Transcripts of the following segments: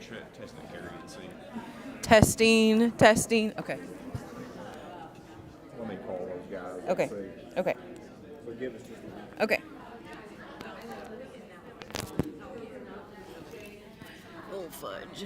test the carry and see. Testing. Okay. Let me call those guys and Okay. see. Okay. So give us just a minute. Okay. Oh, fudge.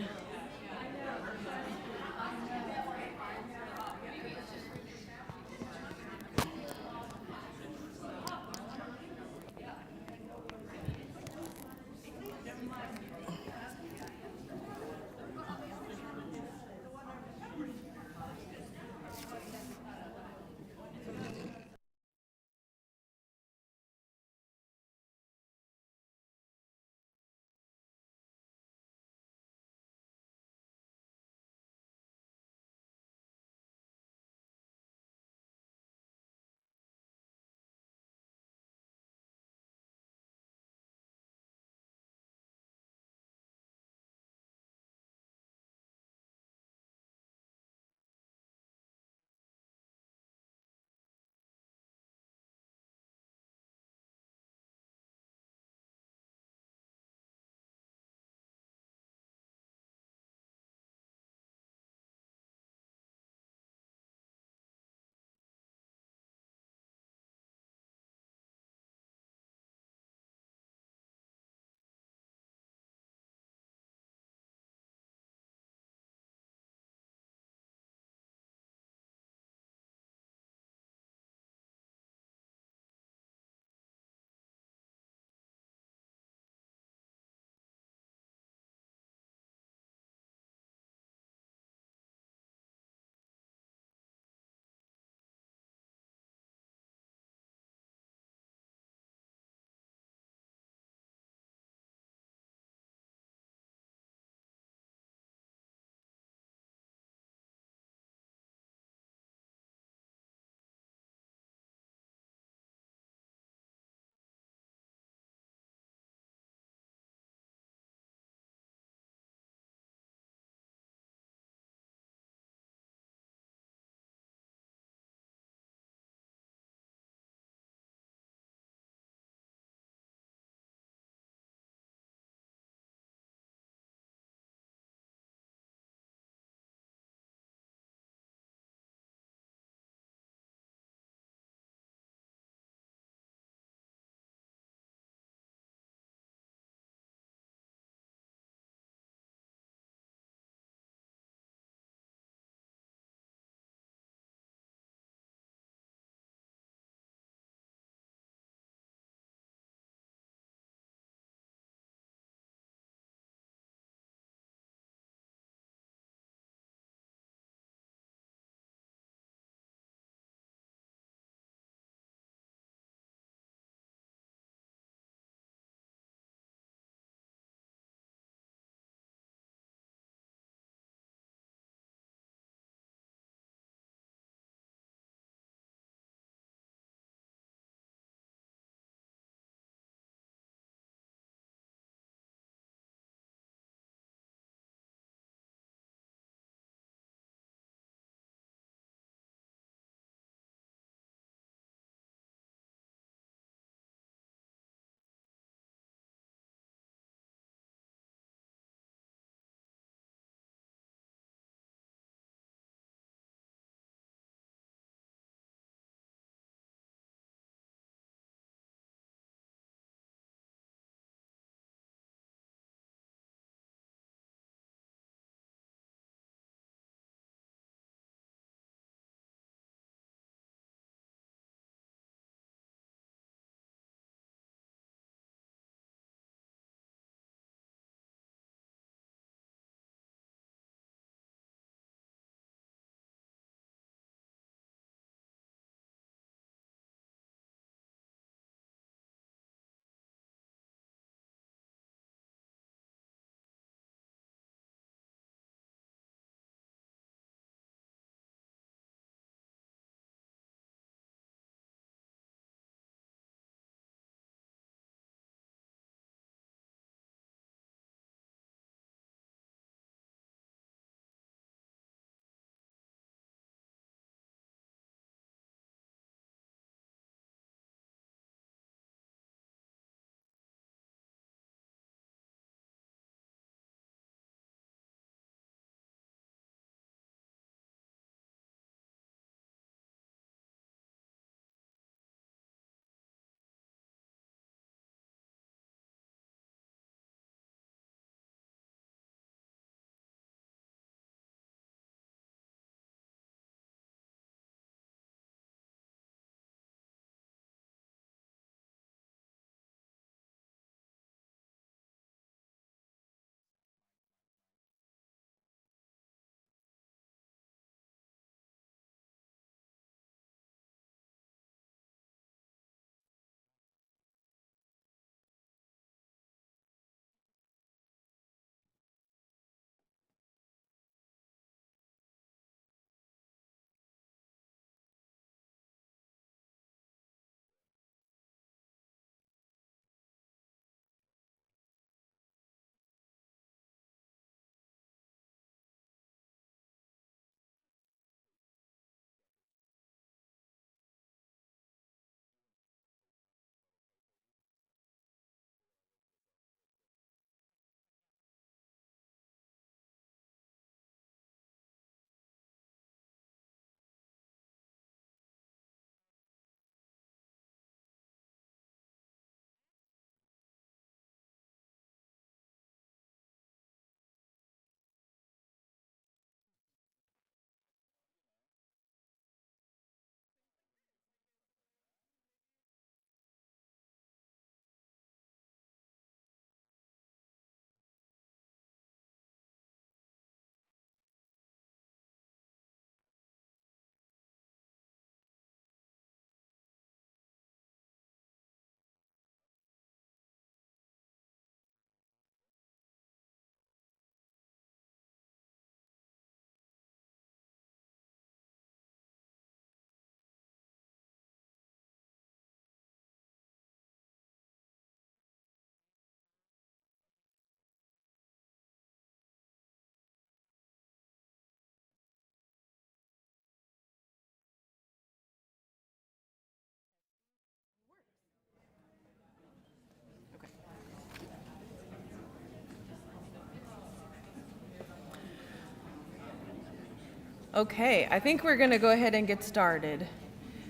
Okay, I think we're going to go ahead and get started.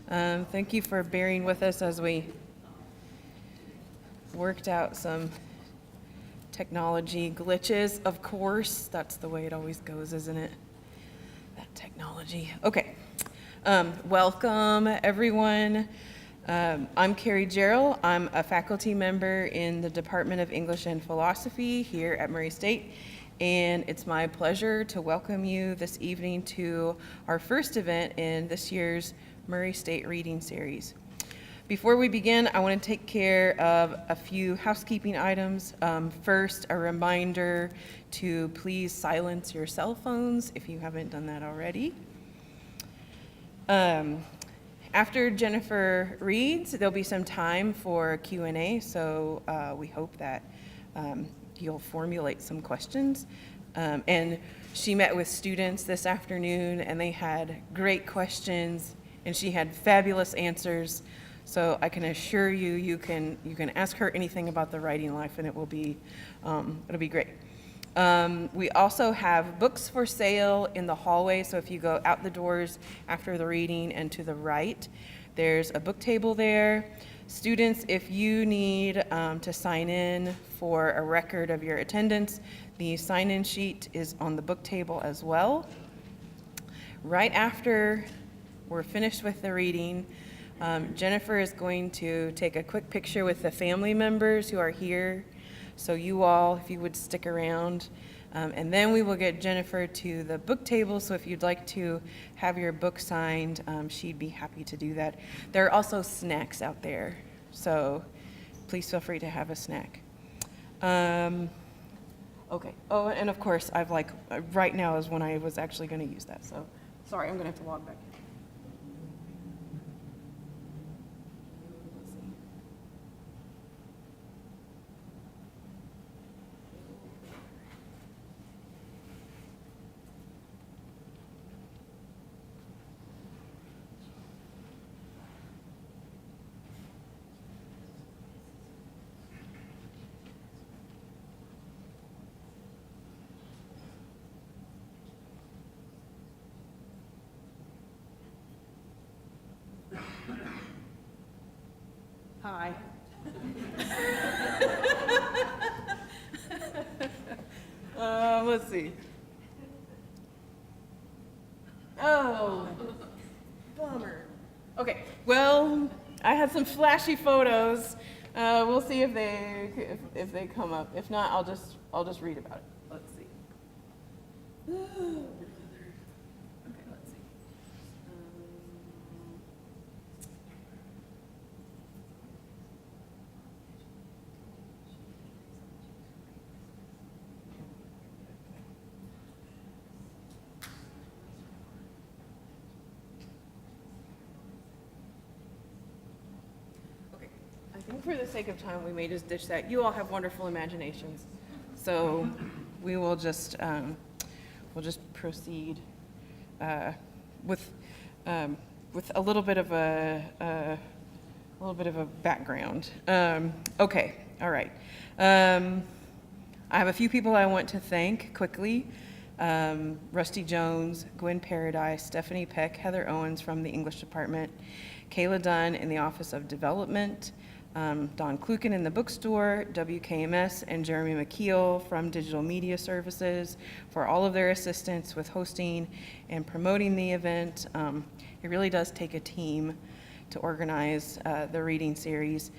Thank you for bearing with us as we worked out some technology glitches. Of course, that's the way it always goes, isn't it? That technology. Okay. Welcome, everyone. I'm Carrie Jarrell. I'm a faculty member in the Department of English and Philosophy here at Murray State, and it's my pleasure to welcome you this evening to our first event in this year's Murray State Reading Series. Before we begin, I want to take care of a few housekeeping items. First, a reminder to please silence your cell phones if you haven't done that already. After Jennifer reads, there'll be some time for Q&A, so we hope that you'll formulate some questions. And she met with students this afternoon, and they had great questions, and she had fabulous answers. So I can assure you, you can ask her anything about the writing life, and it'll be great. We also have books for sale in the hallway, so if you go out the doors after the reading and to the right, there's a book table there. Students, if you need to sign in for a record of your attendance, the sign-in sheet is on the book table as well. Right after we're finished with the reading, Jennifer is going to take a quick picture with the family members who are here. So you all, if you would stick around, and then we will get Jennifer to the book table. So if you'd like to have your book signed, she'd be happy to do that. There are also snacks out there, so please feel free to have a snack. Okay. Oh, and of course, right now is when I was actually going to use that. So sorry, I'm going to have to log back in. Hi. Let's see. Oh, bummer. Okay, well, I had some flashy photos. We'll see if they come up. If not, I'll just read about it. Let's see. Okay, let's see. I think for the sake of time, we may just ditch that. You all have wonderful imaginations, so we will just proceed with a little bit of a background. Okay, all right. I have a few people I want to thank quickly. Rusty Jones, Gwen Paradise, Stephanie Peck, Heather Owens from the English department, Kayla Dunn in the Office of Development, Don Kluken in the bookstore, WKMS, and Jeremy McKeel from Digital Media Services for all of their assistance with hosting and promoting the event. It really does take a team to organize the reading series.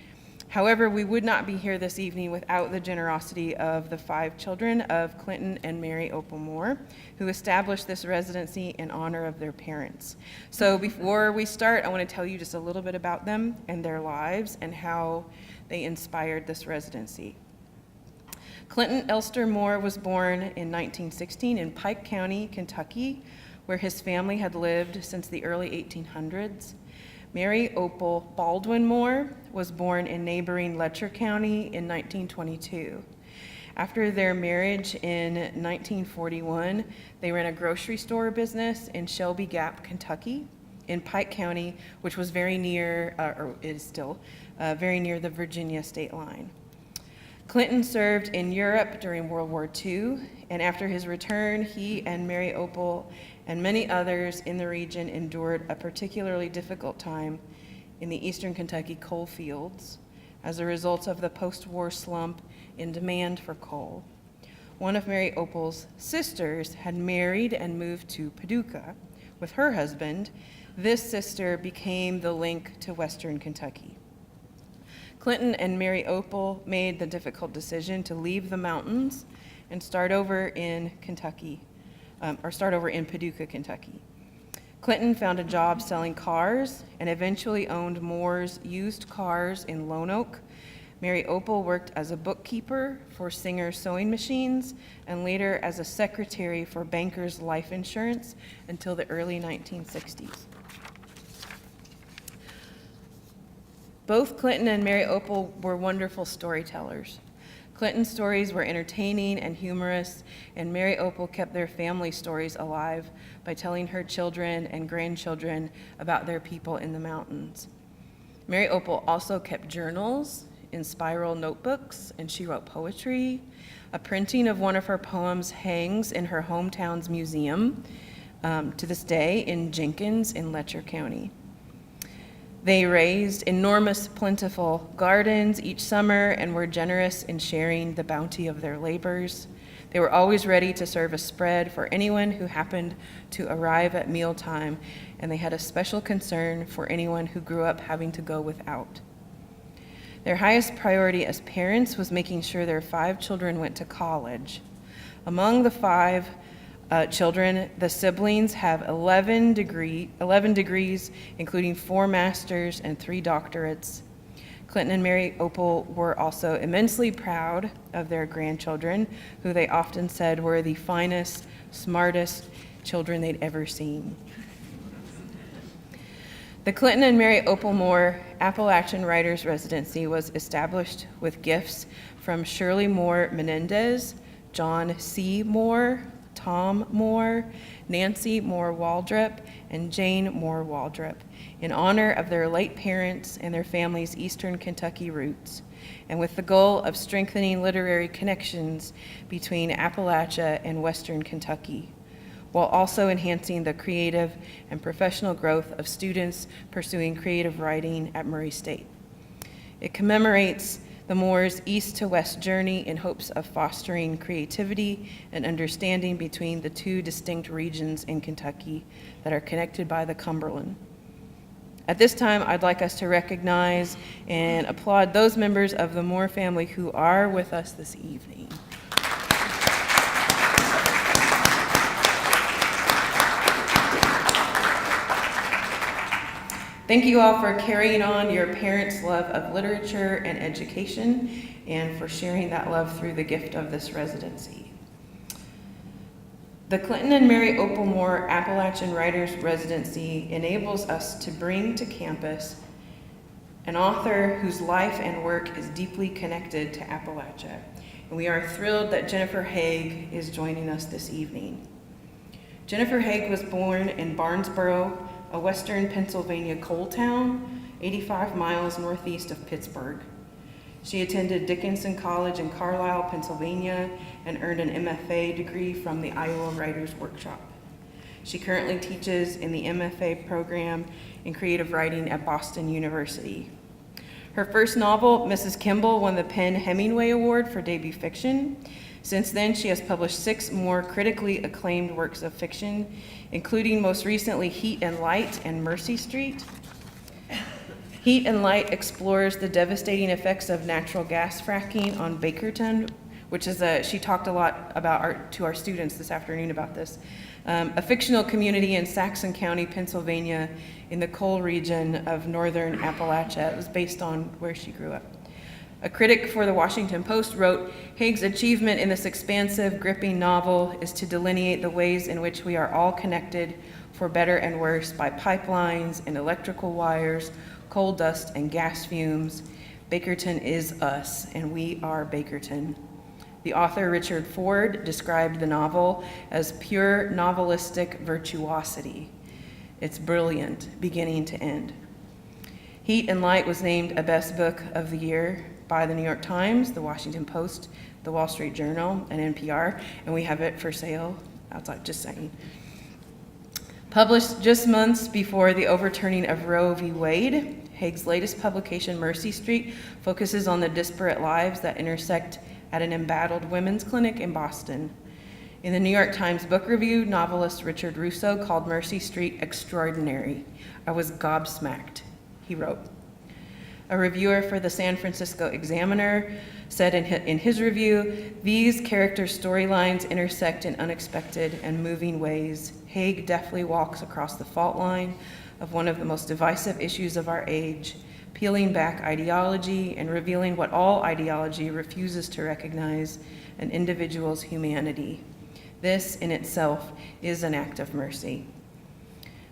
However, we would not be here this evening without the generosity of the 5 children of Clinton and Mary Opal Moore, who established this residency in honor of their parents. So before we start, I want to tell you just a little bit about them and their lives and how they inspired this residency. Clinton Elster Moore was born in 1916 in Pike County, Kentucky, where his family had lived since the early 1800s. Mary Opal Baldwin Moore was born in neighboring Letcher County in 1922. After their marriage in 1941, they ran a grocery store business in Shelby Gap, Kentucky, in Pike County, which was very near, or is still, very near the Virginia state line. Clinton served in Europe during World War II, and after his return, he and Mary Opal and many others in the region endured a particularly difficult time in the eastern Kentucky coal fields as a result of the post-war slump in demand for coal. One of Mary Opal's sisters had married and moved to Paducah with her husband. This sister became the link to western Kentucky. Clinton and Mary Opal made the difficult decision to leave the mountains and start over in Paducah, Kentucky. Clinton found a job selling cars and eventually owned Moore's Used Cars in Lone Oak. Mary Opal worked as a bookkeeper for Singer Sewing Machines and later as a secretary for Bankers Life Insurance until the early 1960s. Both Clinton and Mary Opal were wonderful storytellers. Clinton's stories were entertaining and humorous, and Mary Opal kept their family stories alive by telling her children and grandchildren about their people in the mountains. Mary Opal also kept journals in spiral notebooks, and she wrote poetry. A printing of one of her poems hangs in her hometown's museum to this day in Jenkins in Letcher County. They raised enormous, plentiful gardens each summer and were generous in sharing the bounty of their labors. They were always ready to serve a spread for anyone who happened to arrive at mealtime, and they had a special concern for anyone who grew up having to go without. Their highest priority as parents was making sure their 5 children went to college. Among the 5 children, the siblings have 11 degrees, including 4 masters and 3 doctorates. Clinton and Mary Opal were also immensely proud of their grandchildren, who they often said were the finest, smartest children they'd ever seen. The Clinton and Mary Opal Moore Appalachian Writers Residency was established with gifts from Shirley Moore Menendez, John C. Moore, Tom Moore, Nancy Moore Waldrop, and Jane Moore Waldrop, in honor of their late parents and their family's eastern Kentucky roots, and with the goal of strengthening literary connections between Appalachia and western Kentucky, while also enhancing the creative and professional growth of students pursuing creative writing at Murray State. It commemorates the Moore's east to west journey in hopes of fostering creativity and understanding between the 2 distinct regions in Kentucky that are connected by the Cumberland. At this time, I'd like us to recognize and applaud those members of the Moore family who are with us this evening. Thank you all for carrying on your parents' love of literature and education, and for sharing that love through the gift of this residency. The Clinton and Mary Opal Moore Appalachian Writers Residency enables us to bring to campus an author whose life and work is deeply connected to Appalachia. And we are thrilled that Jennifer Haig is joining us this evening. Jennifer Haig was born in Barnesboro, a western Pennsylvania coal town, 85 miles northeast of Pittsburgh. She attended Dickinson College in Carlisle, Pennsylvania, and earned an MFA degree from the Iowa Writers Workshop. She currently teaches in the MFA program in creative writing at Boston University. Her first novel, Mrs. Kimball, won the Penn Hemingway Award for debut fiction. Since then, she has published 6 more critically acclaimed works of fiction, including most recently Heat and Light and Mercy Street. Heat and Light explores the devastating effects of natural gas fracking on Bakerton, which is she talked a lot about to our students this afternoon about this, a fictional community in Saxon County, Pennsylvania, in the coal region of northern Appalachia. It was based on where she grew up. A critic for the Washington Post wrote, "Haig's achievement in this expansive, gripping novel is to delineate the ways in which we are all connected, for better and worse, by pipelines and electrical wires, coal dust and gas fumes. Bakerton is us, and we are Bakerton." The author, Richard Ford, described the novel as pure novelistic virtuosity. It's brilliant, beginning to end. Heat and Light was named a Best Book of the Year by the New York Times, the Washington Post, the Wall Street Journal, and NPR, and we have it for sale outside, just saying. Published just months before the overturning of Roe v. Wade, Haig's latest publication, Mercy Street, focuses on the disparate lives that intersect at an embattled women's clinic in Boston. In the New York Times Book Review, novelist Richard Russo called Mercy Street extraordinary. I was gobsmacked, he wrote. A reviewer for the San Francisco Examiner said in his review, these character storylines intersect in unexpected and moving ways. Haig deftly walks across the fault line of one of the most divisive issues of our age, peeling back ideology and revealing what all ideology refuses to recognize, an individual's humanity. This in itself is an act of mercy.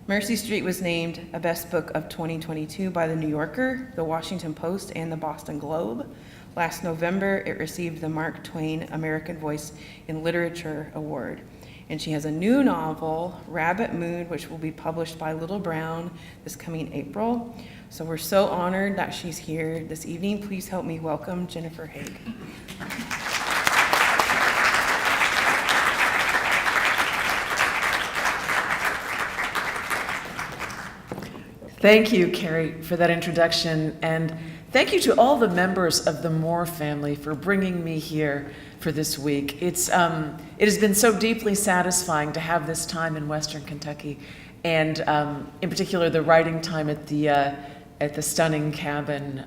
Mercy Street was named a Best Book of 2022 by The New Yorker, The Washington Post, and the Boston Globe. Last November, it received the Mark Twain American Voice in Literature Award. And she has a new novel, Rabbit Moon, which will be published by Little Brown this coming April. So we're so honored that she's here this evening. Please help me welcome Jennifer Haig. Thank you, Carrie, for that introduction, and thank you to all the members of the Moore family for bringing me here for this week. It has been so deeply satisfying to have this time in Western Kentucky, and in particular the writing time at the stunning cabin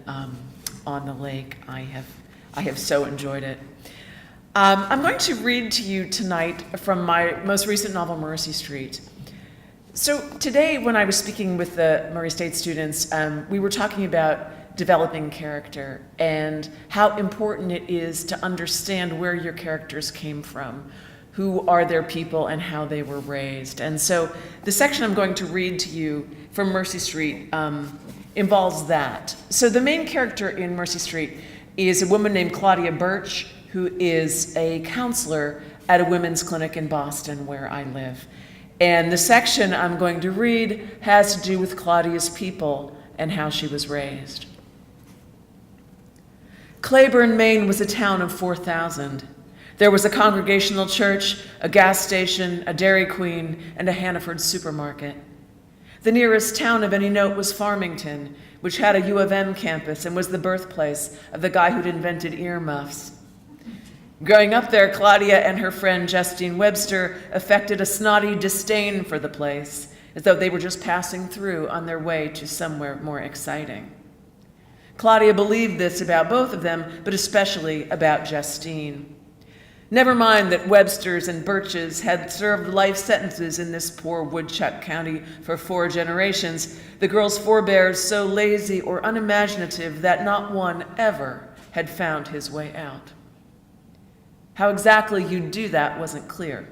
on the lake. I have so enjoyed it. I'm going to read to you tonight from my most recent novel, Mercy Street. So today, when I was speaking with the Murray State students, we were talking about developing character and how important it is to understand where your characters came from, who are their people, and how they were raised. And so the section I'm going to read to you from Mercy Street involves that. So the main character in Mercy Street is a woman named Claudia Birch, who is a counselor at a women's clinic in Boston, where I live. And the section I'm going to read has to do with Claudia's people and how she was raised. Claiborne, Maine was a town of 4,000. There was a congregational church, a gas station, a Dairy Queen, and a Hannaford supermarket. The nearest town of any note was Farmington, which had a U of M campus and was the birthplace of the guy who'd invented earmuffs. Growing up there, Claudia and her friend Justine Webster affected a snotty disdain for the place, as though they were just passing through on their way to somewhere more exciting. Claudia believed this about both of them, but especially about Justine. Never mind that Websters and Birches had served life sentences in this poor woodchuck county for 4 generations, the girl's forebears so lazy or unimaginative that not one ever had found his way out. How exactly you'd do that wasn't clear.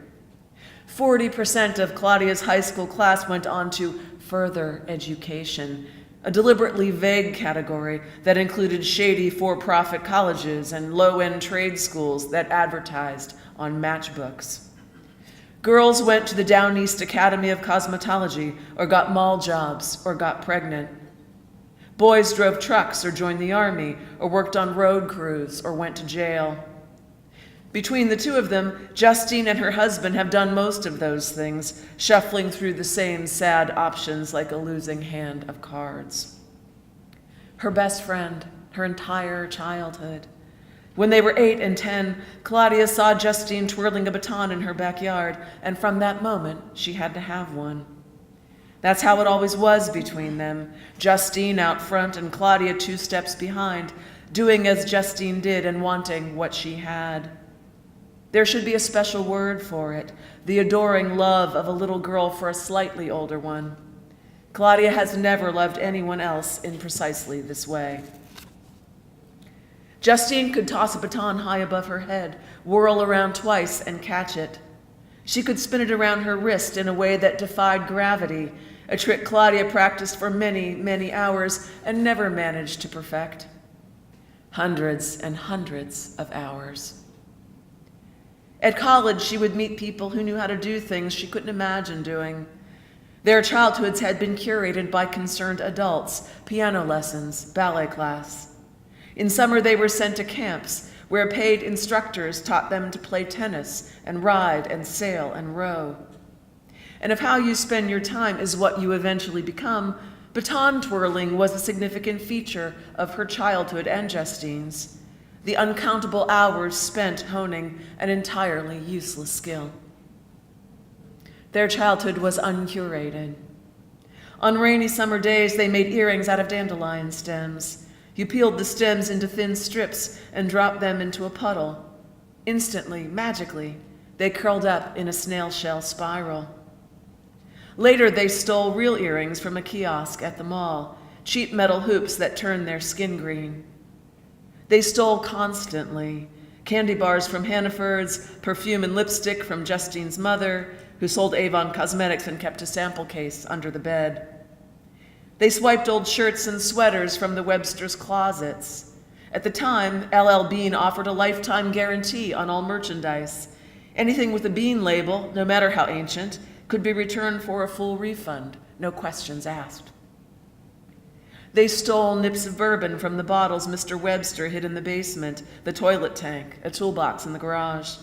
40% of Claudia's high school class went on to further education, a deliberately vague category that included shady for-profit colleges and low-end trade schools that advertised on matchbooks. Girls went to the Down East Academy of Cosmetology, or got mall jobs, or got pregnant. Boys drove trucks or joined the army, or worked on road crews, or went to jail. Between the two of them, Justine and her husband have done most of those things, shuffling through the same sad options like a losing hand of cards. Her best friend, her entire childhood. When they were 8 and 10, Claudia saw Justine twirling a baton in her backyard, and from that moment, she had to have one. That's how it always was between them, Justine out front and Claudia 2 steps behind, doing as Justine did and wanting what she had. There should be a special word for it, the adoring love of a little girl for a slightly older one. Claudia has never loved anyone else in precisely this way. Justine could toss a baton high above her head, whirl around twice, and catch it. She could spin it around her wrist in a way that defied gravity, a trick Claudia practiced for many, many hours and never managed to perfect. Hundreds and hundreds of hours. At college, she would meet people who knew how to do things she couldn't imagine doing. Their childhoods had been curated by concerned adults, piano lessons, ballet class. In summer, they were sent to camps where paid instructors taught them to play tennis and ride and sail and row. And if how you spend your time is what you eventually become, baton twirling was a significant feature of her childhood and Justine's, the uncountable hours spent honing an entirely useless skill. Their childhood was uncurated. On rainy summer days, they made earrings out of dandelion stems. You peeled the stems into thin strips and dropped them into a puddle. Instantly, magically, they curled up in a snail shell spiral. Later, they stole real earrings from a kiosk at the mall, cheap metal hoops that turned their skin green. They stole constantly, candy bars from Hannaford's, perfume and lipstick from Justine's mother, who sold Avon Cosmetics and kept a sample case under the bed. They swiped old shirts and sweaters from the Webster's closets. At the time, LL Bean offered a lifetime guarantee on all merchandise. Anything with a Bean label, no matter how ancient, could be returned for a full refund, no questions asked. They stole nips of bourbon from the bottles Mr. Webster hid in the basement, the toilet tank, a toolbox in the garage.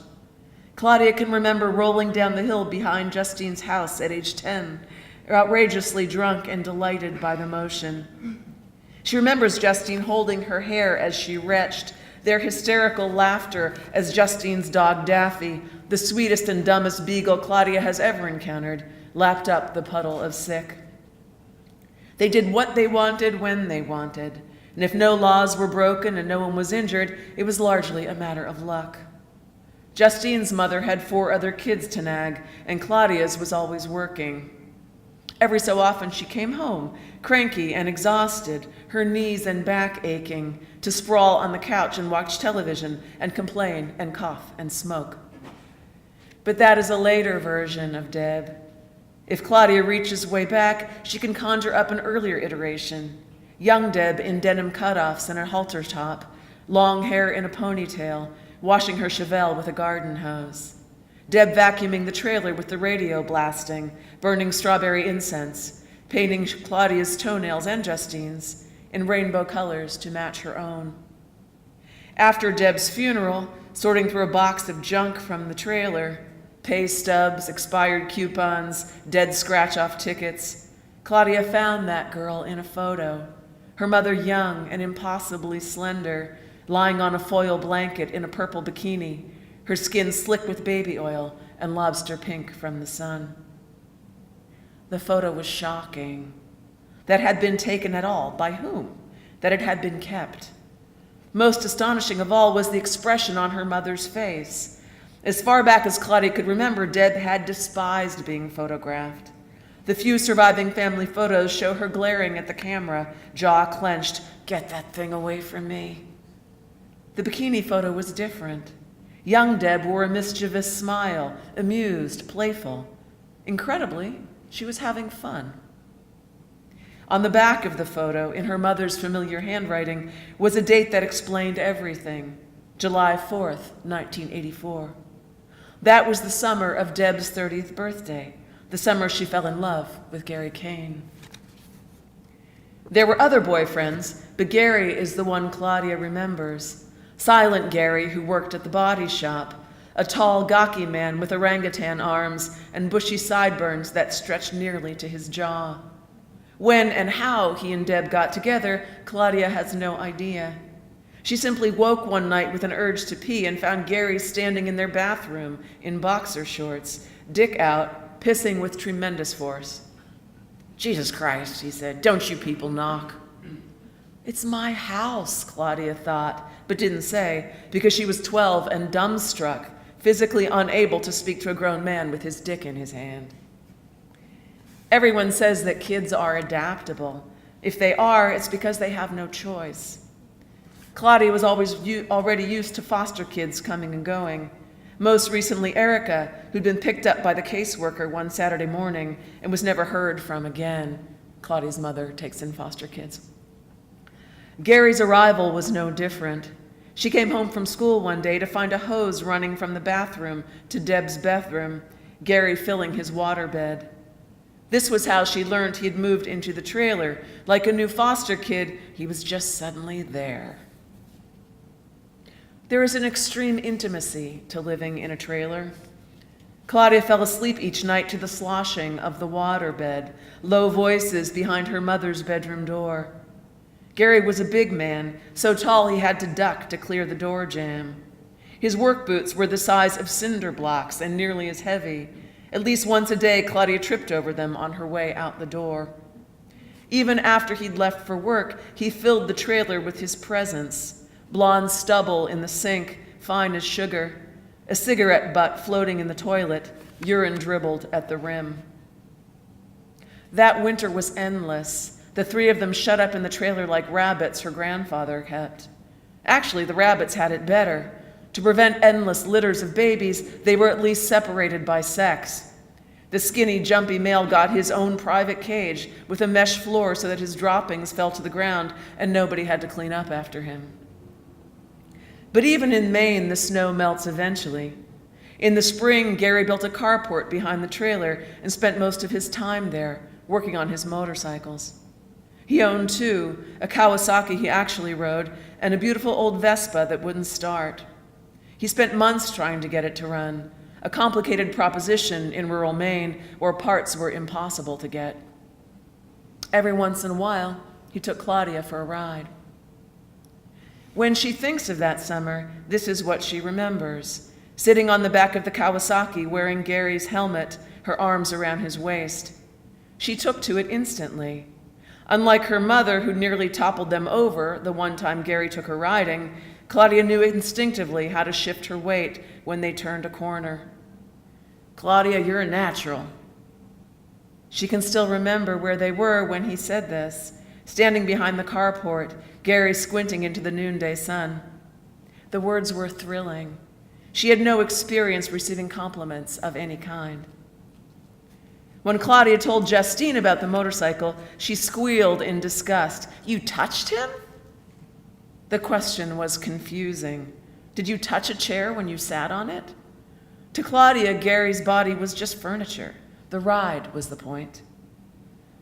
Claudia can remember rolling down the hill behind Justine's house at age 10, outrageously drunk and delighted by the motion. She remembers Justine holding her hair as she retched, their hysterical laughter as Justine's dog Daffy, the sweetest and dumbest beagle Claudia has ever encountered, lapped up the puddle of sick. They did what they wanted when they wanted, and if no laws were broken and no one was injured, it was largely a matter of luck. Justine's mother had 4 other kids to nag, and Claudia's was always working. Every so often she came home, cranky and exhausted, her knees and back aching, to sprawl on the couch and watch television and complain and cough and smoke. But that is a later version of Deb. If Claudia reaches way back, she can conjure up an earlier iteration. Young Deb in denim cutoffs and a halter top, long hair in a ponytail, washing her Chevelle with a garden hose. Deb vacuuming the trailer with the radio blasting, burning strawberry incense, painting Claudia's toenails and Justine's in rainbow colors to match her own. After Deb's funeral, sorting through a box of junk from the trailer, pay stubs, expired coupons, dead scratch-off tickets, Claudia found that girl in a photo, her mother young and impossibly slender, lying on a foil blanket in a purple bikini, her skin slick with baby oil and lobster pink from the sun. The photo was shocking. That had been taken at all, by whom? That it had been kept. Most astonishing of all was the expression on her mother's face. As far back as Claudia could remember, Deb had despised being photographed. The few surviving family photos show her glaring at the camera, jaw clenched, "Get that thing away from me." The bikini photo was different. Young Deb wore a mischievous smile, amused, playful. Incredibly, she was having fun. On the back of the photo, in her mother's familiar handwriting, was a date that explained everything: July 4th, 1984. That was the summer of Deb's 30th birthday, the summer she fell in love with Gary Kane. There were other boyfriends, but Gary is the one Claudia remembers. Silent Gary, who worked at the body shop, a tall, gawky man with orangutan arms and bushy sideburns that stretched nearly to his jaw. When and how he and Deb got together, Claudia has no idea. She simply woke one night with an urge to pee and found Gary standing in their bathroom in boxer shorts, dick out, pissing with tremendous force. "Jesus Christ," he said, "don't you people knock." "It's my house," Claudia thought, but didn't say, because she was 12 and dumbstruck, physically unable to speak to a grown man with his dick in his hand. Everyone says that kids are adaptable. If they are, it's because they have no choice. Claudia was already used to foster kids coming and going. Most recently, Erica, who'd been picked up by the caseworker one Saturday morning and was never heard from again. Claudia's mother takes in foster kids. Gary's arrival was no different. She came home from school one day to find a hose running from the bathroom to Deb's bedroom, Gary filling his waterbed. This was how she learned he had moved into the trailer. Like a new foster kid, he was just suddenly there. There is an extreme intimacy to living in a trailer. Claudia fell asleep each night to the sloshing of the waterbed, low voices behind her mother's bedroom door. Gary was a big man, so tall he had to duck to clear the door jamb. His work boots were the size of cinder blocks and nearly as heavy. At least once a day, Claudia tripped over them on her way out the door. Even after he'd left for work, he filled the trailer with his presence: blonde stubble in the sink, fine as sugar, a cigarette butt floating in the toilet, urine dribbled at the rim. That winter was endless. The three of them shut up in the trailer like rabbits her grandfather kept. Actually, the rabbits had it better. To prevent endless litters of babies, they were at least separated by sex. The skinny, jumpy male got his own private cage with a mesh floor so that his droppings fell to the ground and nobody had to clean up after him. But even in Maine, the snow melts eventually. In the spring, Gary built a carport behind the trailer and spent most of his time there, working on his motorcycles. He owned two, a Kawasaki he actually rode, and a beautiful old Vespa that wouldn't start. He spent months trying to get it to run, a complicated proposition in rural Maine where parts were impossible to get. Every once in a while, he took Claudia for a ride. When she thinks of that summer, this is what she remembers: sitting on the back of the Kawasaki, wearing Gary's helmet, her arms around his waist. She took to it instantly. Unlike her mother, who nearly toppled them over the one time Gary took her riding, Claudia knew instinctively how to shift her weight when they turned a corner. "Claudia, you're a natural." She can still remember where they were when he said this, standing behind the carport, Gary squinting into the noonday sun. The words were thrilling. She had no experience receiving compliments of any kind. When Claudia told Justine about the motorcycle, she squealed in disgust. "You touched him?" The question was confusing. Did you touch a chair when you sat on it? To Claudia, Gary's body was just furniture. The ride was the point.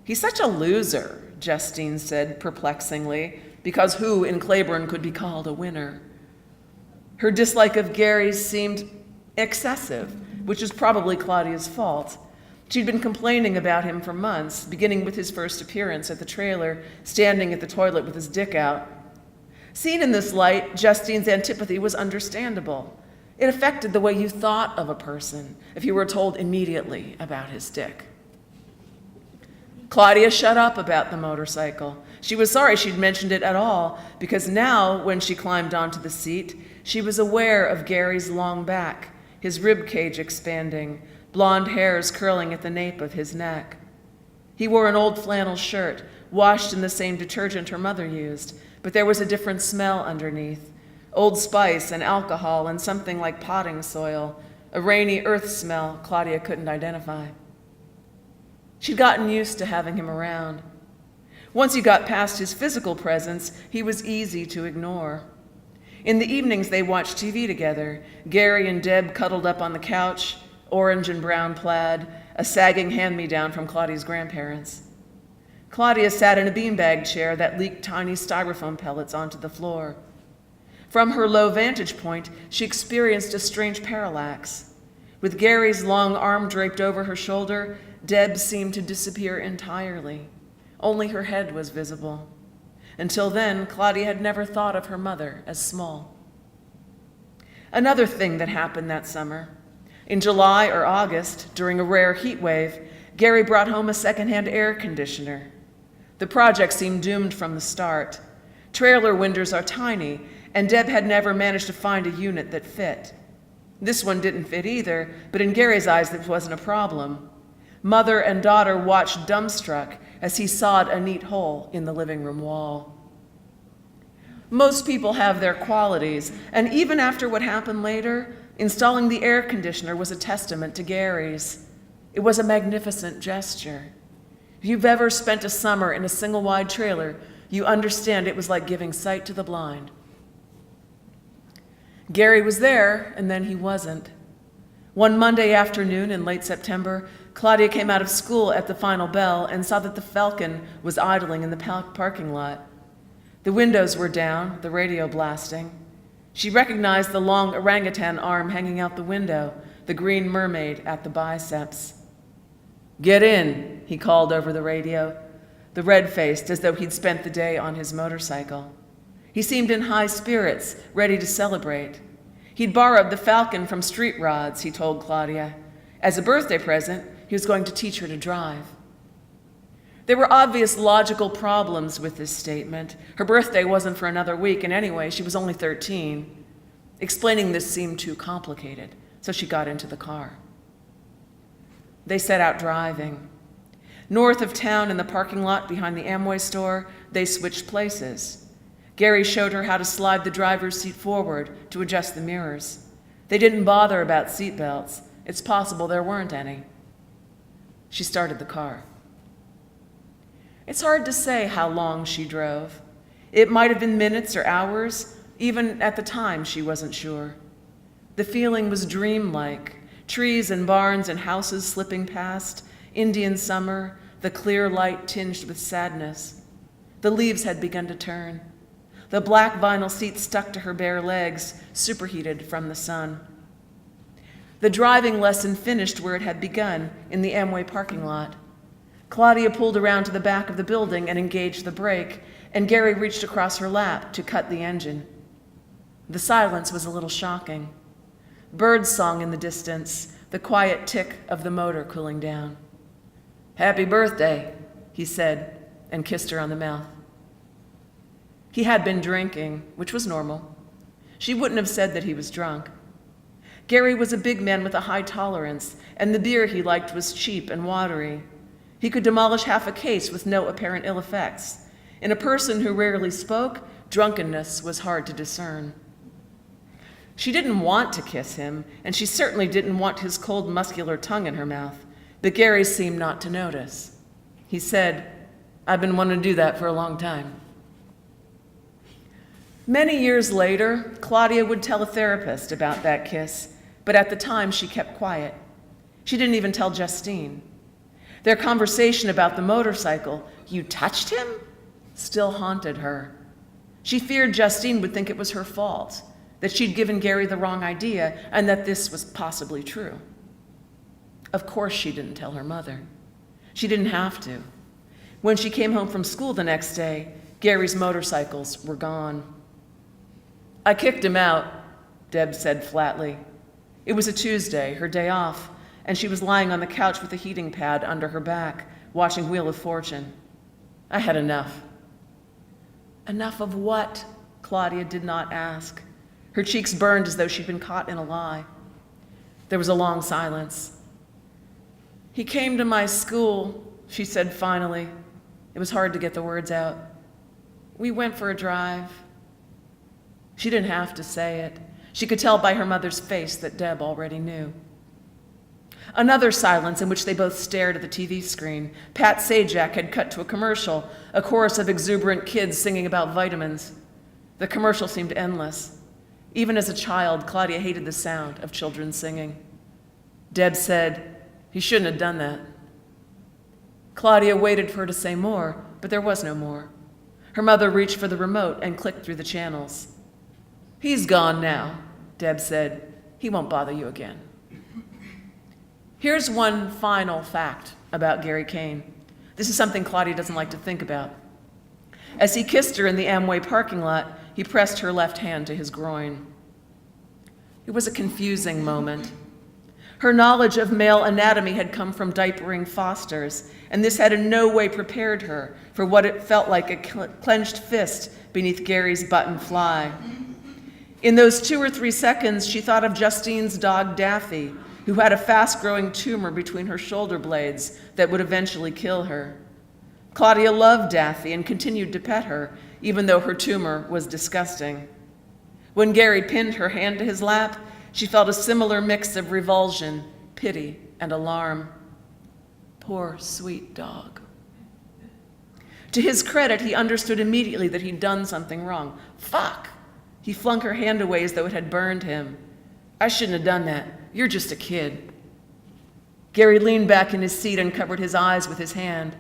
"He's such a loser," Justine said perplexingly, because who in Claiborne could be called a winner? Her dislike of Gary seemed excessive, which is probably Claudia's fault. She'd been complaining about him for months, beginning with his first appearance at the trailer, standing at the toilet with his dick out. Seen in this light, Justine's antipathy was understandable. It affected the way you thought of a person if you were told immediately about his dick. Claudia shut up about the motorcycle. She was sorry she'd mentioned it at all, because now, when she climbed onto the seat, she was aware of Gary's long back, his rib cage expanding, blonde hairs curling at the nape of his neck. He wore an old flannel shirt, washed in the same detergent her mother used, but there was a different smell underneath: Old Spice and alcohol and something like potting soil, a rainy earth smell Claudia couldn't identify. She'd gotten used to having him around. Once you got past his physical presence, he was easy to ignore. In the evenings, they watched TV together, Gary and Deb cuddled up on the couch, orange and brown plaid, a sagging hand-me-down from Claudia's grandparents. Claudia sat in a beanbag chair that leaked tiny styrofoam pellets onto the floor. From her low vantage point, she experienced a strange parallax. With Gary's long arm draped over her shoulder, Deb seemed to disappear entirely. Only her head was visible. Until then, Claudia had never thought of her mother as small. Another thing that happened that summer. In July or August, during a rare heat wave, Gary brought home a secondhand air conditioner. The project seemed doomed from the start. Trailer windows are tiny, and Deb had never managed to find a unit that fit. This one didn't fit either, but in Gary's eyes, this wasn't a problem. Mother and daughter watched dumbstruck as he sawed a neat hole in the living room wall. Most people have their qualities, and even after what happened later, installing the air conditioner was a testament to Gary's. It was a magnificent gesture. If you've ever spent a summer in a single-wide trailer, you understand it was like giving sight to the blind. Gary was there, and then he wasn't. One Monday afternoon in late September, Claudia came out of school at the final bell and saw that the Falcon was idling in the parking lot. The windows were down, the radio blasting. She recognized the long orangutan arm hanging out the window, the green mermaid at the biceps. "Get in," he called over the radio, the red-faced as though he'd spent the day on his motorcycle. He seemed in high spirits, ready to celebrate. He'd borrowed the Falcon from Street Rods, he told Claudia. As a birthday present, he was going to teach her to drive. There were obvious logical problems with this statement. Her birthday wasn't for another week, and anyway, she was only 13. Explaining this seemed too complicated, so she got into the car. They set out driving. North of town in the parking lot behind the Amway store, they switched places. Gary showed her how to slide the driver's seat forward to adjust the mirrors. They didn't bother about seat belts. It's possible there weren't any. She started the car. It's hard to say how long she drove. It might have been minutes or hours. Even at the time, she wasn't sure. The feeling was dreamlike. Trees and barns and houses slipping past, Indian summer, the clear light tinged with sadness. The leaves had begun to turn. The black vinyl seat stuck to her bare legs, superheated from the sun. The driving lesson finished where it had begun, in the Amway parking lot. Claudia pulled around to the back of the building and engaged the brake, and Gary reached across her lap to cut the engine. The silence was a little shocking. Birds song in the distance, the quiet tick of the motor cooling down. "Happy birthday," he said, and kissed her on the mouth. He had been drinking, which was normal. She wouldn't have said that he was drunk. Gary was a big man with a high tolerance, and the beer he liked was cheap and watery. He could demolish half a case with no apparent ill effects. In a person who rarely spoke, drunkenness was hard to discern. She didn't want to kiss him, and she certainly didn't want his cold, muscular tongue in her mouth, but Gary seemed not to notice. He said, "I've been wanting to do that for a long time." Many years later, Claudia would tell a therapist about that kiss, but at the time she kept quiet. She didn't even tell Justine. Their conversation about the motorcycle, "You touched him?" still haunted her. She feared Justine would think it was her fault, that she'd given Gary the wrong idea, and that this was possibly true. Of course she didn't tell her mother. She didn't have to. When she came home from school the next day, Gary's motorcycles were gone. "I kicked him out," Deb said flatly. It was a Tuesday, her day off, and she was lying on the couch with a heating pad under her back, watching Wheel of Fortune. "I had enough." Enough of what? Claudia did not ask. Her cheeks burned as though she'd been caught in a lie. There was a long silence. "He came to my school," she said finally. It was hard to get the words out. "We went for a drive." She didn't have to say it. She could tell by her mother's face that Deb already knew. Another silence in which they both stared at the TV screen. Pat Sajak had cut to a commercial, a chorus of exuberant kids singing about vitamins. The commercial seemed endless. Even as a child, Claudia hated the sound of children singing. Deb said, "He shouldn't have done that." Claudia waited for her to say more, but there was no more. Her mother reached for the remote and clicked through the channels. "He's gone now," Deb said. "He won't bother you again." Here's one final fact about Gary Kane. This is something Claudia doesn't like to think about. As he kissed her in the Amway parking lot, he pressed her left hand to his groin. It was a confusing moment. Her knowledge of male anatomy had come from diapering Fosters, and this had in no way prepared her for what it felt like a clenched fist beneath Gary's button fly. In those 2 or 3 seconds, she thought of Justine's dog Daffy, who had a fast-growing tumor between her shoulder blades that would eventually kill her. Claudia loved Daffy and continued to pet her, even though her tumor was disgusting. When Gary pinned her hand to his lap, she felt a similar mix of revulsion, pity, and alarm. Poor, sweet dog. To his credit, he understood immediately that he'd done something wrong. Fuck! He flung her hand away as though it had burned him. "I shouldn't have done that. You're just a kid." Gary leaned back in his seat and covered his eyes with his hand.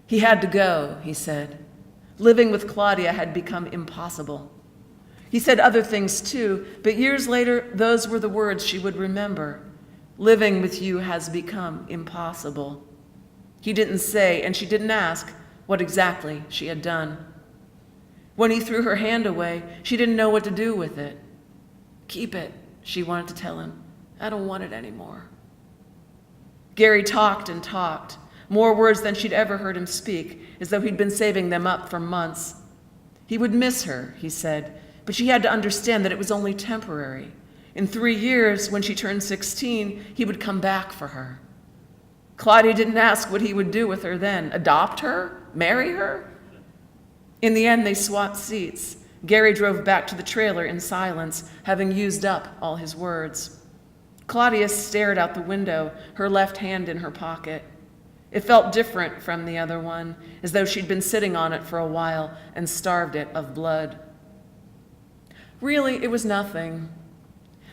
He had to go, he said. Living with Claudia had become impossible. He said other things too, but years later, those were the words she would remember. Living with you has become impossible. He didn't say, and she didn't ask, what exactly she had done. When he threw her hand away, she didn't know what to do with it. Keep it, she wanted to tell him. I don't want it anymore. Gary talked and talked, more words than she'd ever heard him speak, as though he'd been saving them up for months. He would miss her, he said, but she had to understand that it was only temporary. In 3 years, when she turned 16, he would come back for her. Claudia didn't ask what he would do with her then. Adopt her? Marry her? In the end, they swapped seats. Gary drove back to the trailer in silence, having used up all his words. Claudia stared out the window, her left hand in her pocket. It felt different from the other one, as though she'd been sitting on it for a while and starved it of blood. Really, it was nothing.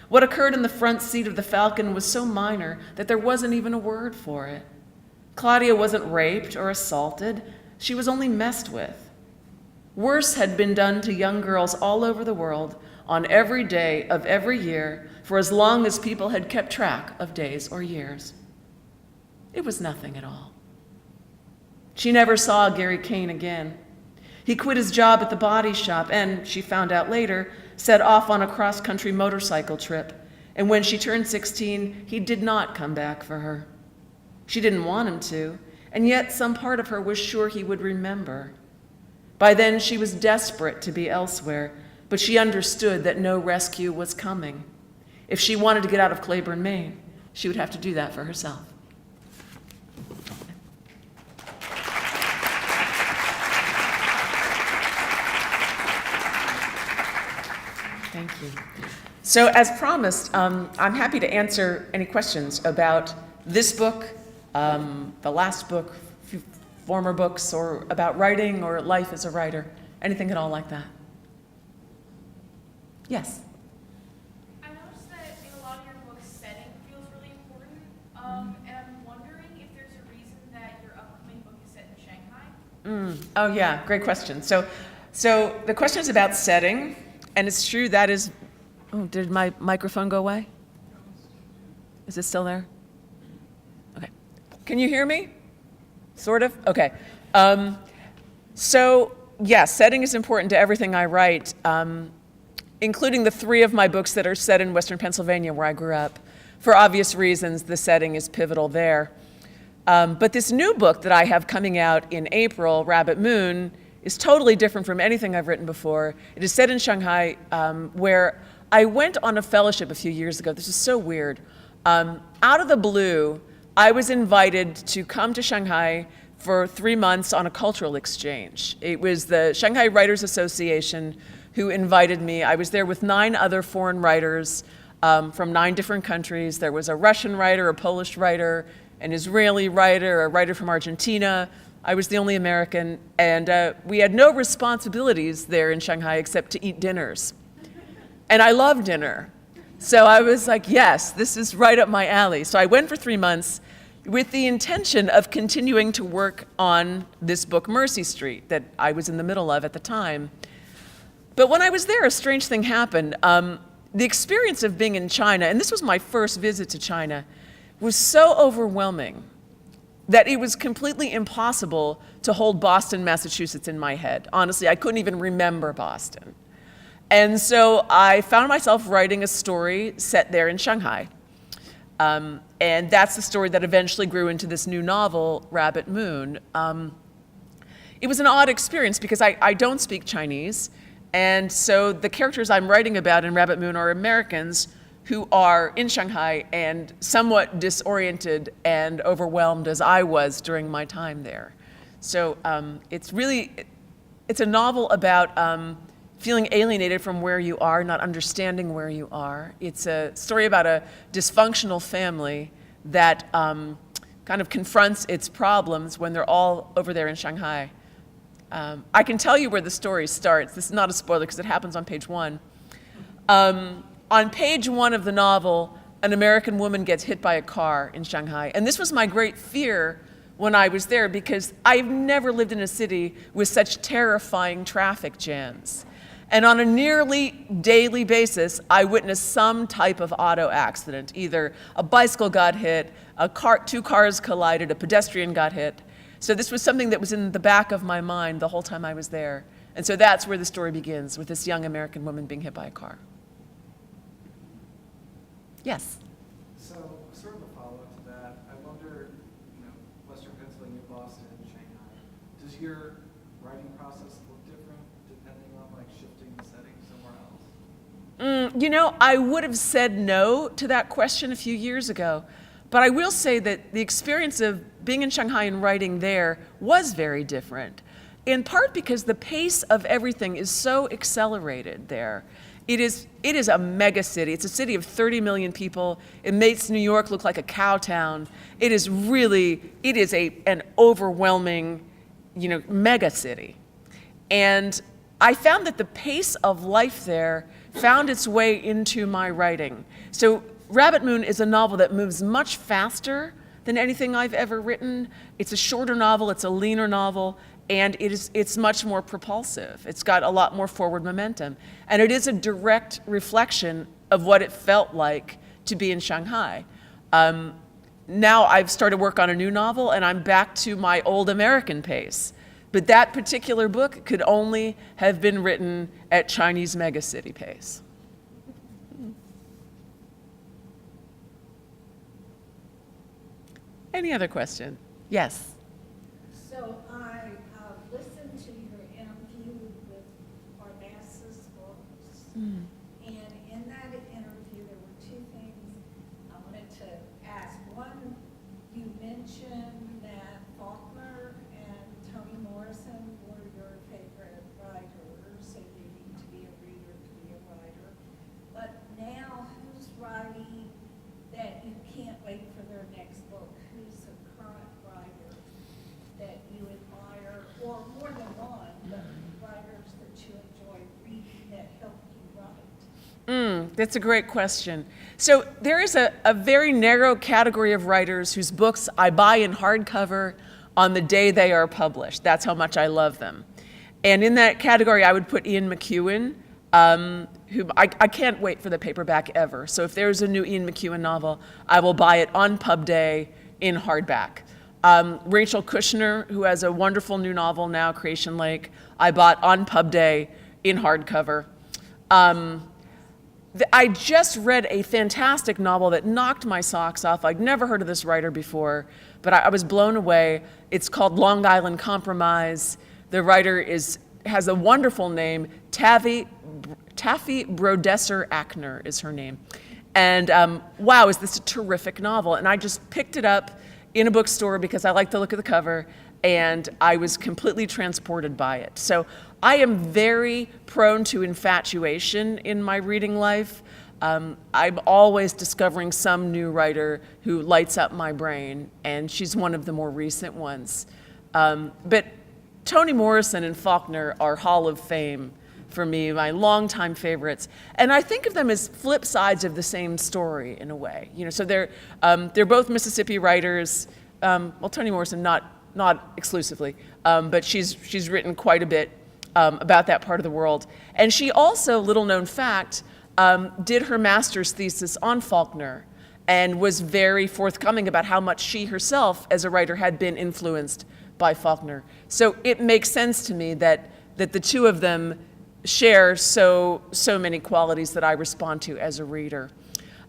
What occurred in the front seat of the Falcon was so minor that there wasn't even a word for it. Claudia wasn't raped or assaulted. She was only messed with. Worse had been done to young girls all over the world on every day of every year for as long as people had kept track of days or years. It was nothing at all. She never saw Gary Kane again. He quit his job at the body shop and, she found out later, set off on a cross-country motorcycle trip. And when she turned 16, he did not come back for her. She didn't want him to, and yet some part of her was sure he would remember. By then, she was desperate to be elsewhere, but she understood that no rescue was coming. If she wanted to get out of Claiborne, Maine, she would have to do that for herself. Thank you. So as promised, I'm happy to answer any questions about this book, the last book, former books, or about writing or life as a writer, anything at all like that. Yes? I noticed that in a lot of your books, setting feels really important, and I'm wondering if there's a reason that your upcoming book is set in Shanghai? Oh yeah, great question. So the question is about setting, and it's true that is, oh, did my microphone go away? Is it still there? Okay. Can you hear me? Sort of? Okay. So yeah, setting is important to everything I write, including the 3 of my books that are set in Western Pennsylvania where I grew up. For obvious reasons, the setting is pivotal there. But this new book that I have coming out in April, Rabbit Moon, is totally different from anything I've written before. It is set in Shanghai, where I went on a fellowship a few years ago. This is so weird. Out of the blue, I was invited to come to Shanghai for 3 months on a cultural exchange. It was the Shanghai Writers Association who invited me. I was there with 9 other foreign writers from 9 different countries. There was a Russian writer, a Polish writer, an Israeli writer, a writer from Argentina. I was the only American, and we had no responsibilities there in Shanghai except to eat dinners. And I love dinner. So I was like, yes, this is right up my alley. So I went for 3 months with the intention of continuing to work on this book, Mercy Street, that I was in the middle of at the time. But when I was there, a strange thing happened. The experience of being in China, and this was my first visit to China, was so overwhelming that it was completely impossible to hold Boston, Massachusetts in my head. Honestly, I couldn't even remember Boston. And so I found myself writing a story set there in Shanghai. And that's the story that eventually grew into this new novel, Rabbit Moon. It was an odd experience because I don't speak Chinese. And so the characters I'm writing about in Rabbit Moon are Americans who are in Shanghai and somewhat disoriented and overwhelmed as I was during my time there. So it's a novel about feeling alienated from where you are, not understanding where you are. It's a story about a dysfunctional family that kind of confronts its problems when they're all over there in Shanghai. I can tell you where the story starts. This is not a spoiler because it happens on page 1. On page 1 of the novel, an American woman gets hit by a car in Shanghai. And this was my great fear when I was there, because I've never lived in a city with such terrifying traffic jams. And on a nearly daily basis, I witnessed some type of auto accident. Either a bicycle got hit, two cars collided, a pedestrian got hit. So this was something that was in the back of my mind the whole time I was there. And so that's where the story begins, with this young American woman being hit by a car. Yes? So, sort of a follow-up to that, I wonder, Western Pennsylvania, Boston, Shanghai, does your writing process look different depending on like shifting the setting somewhere else? I would have said no to that question a few years ago, but I will say that the experience of being in Shanghai and writing there was very different, in part because the pace of everything is so accelerated there. It is a mega city. It's a city of 30 million people. It makes New York look like a cow town. It is an overwhelming, mega city. And I found that the pace of life there found its way into my writing. So Rabbit Moon is a novel that moves much faster than anything I've ever written. It's a shorter novel, it's a leaner novel, and it's much more propulsive. It's got a lot more forward momentum. And it is a direct reflection of what it felt like to be in Shanghai. Now I've started work on a new novel, and I'm back to my old American pace. But that particular book could only have been written at Chinese megacity pace. Any other question? Yes. So I listened to your interview with Parnassus Books, and in that interview there were two things I wanted to ask. One, you mentioned that Faulkner and Toni Morrison were your favorite writers, and you need to be a reader to be a writer. But now, who's writing that you can't wait for their next book? Who's a current writer that you admire, or more than one, but writers that you enjoy reading that help you write? That's a great question. So there is a very narrow category of writers whose books I buy in hardcover on the day they are published. That's how much I love them. And in that category, I would put Ian McEwan, who I can't wait for the paperback ever. So if there's a new Ian McEwan novel, I will buy it on pub day in hardback. Rachel Kushner, who has a wonderful new novel now, Creation Lake, I bought on pub day in hardcover. I just read a fantastic novel that knocked my socks off. I'd never heard of this writer before, but I was blown away. It's called Long Island Compromise. The writer has a wonderful name. Taffy Brodesser Ackner is her name. And wow, is this a terrific novel? And I just picked it up in a bookstore because I like the look of the cover, and I was completely transported by it. So I am very prone to infatuation in my reading life. I'm always discovering some new writer who lights up my brain, and she's one of the more recent ones. But Toni Morrison and Faulkner are Hall of Fame for me, my longtime favorites. And I think of them as flip sides of the same story in a way. So they're both Mississippi writers. Well, Toni Morrison, not exclusively, but she's written quite a bit about that part of the world. And she also, little known fact, did her master's thesis on Faulkner and was very forthcoming about how much she herself, as a writer, had been influenced by Faulkner. So it makes sense to me that the two of them share so many qualities that I respond to as a reader.